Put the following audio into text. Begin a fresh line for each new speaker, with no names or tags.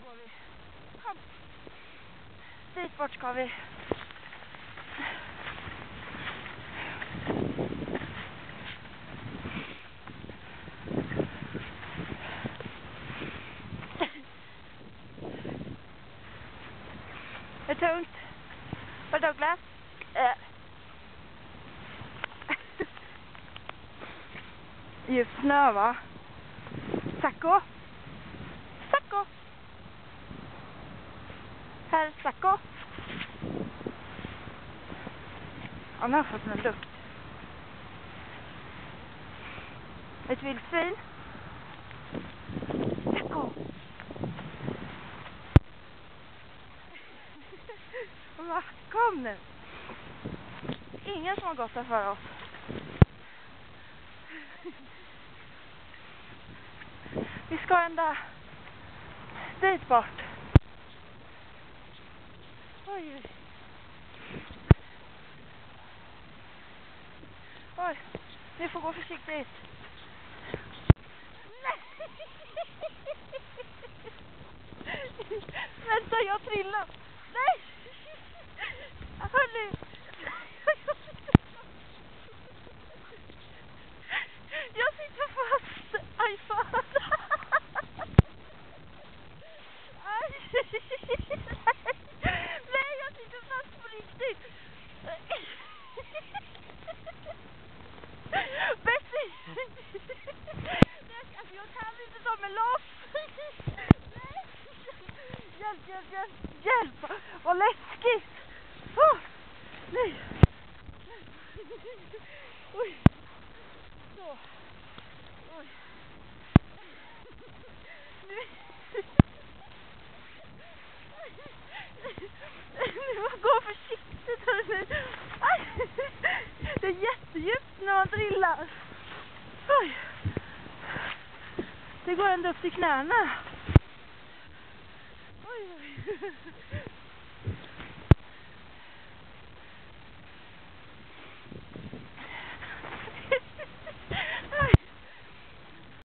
går vi. Kom. Dit bort ska vi. Det är tungt. För Douglas. Djup snö, va? Sacco. Sacco. Herr Sacco. Han har fått en lukt. Ett vildsvin. Sacco. Kom nu. Ingen som har gått där för oss. Vi ska ända dit bort. Oj. Oj, ni får gå försiktigt. Nej! Vänta, jag trillar. Nej! Hörni! Jag sitter fast. Aj, fan. Aj. Nej, jag sitter fast på riktigt. Betty! Alltså, jag kan inte ta mig loss. Nej! Hjälp! Vad läskigt! Nej! Oj! Så. Oj. Nu får gå försiktigt, hörni. Det är jättedjupt när man trillar. Oj. Det går ända upp till knäna. Oj.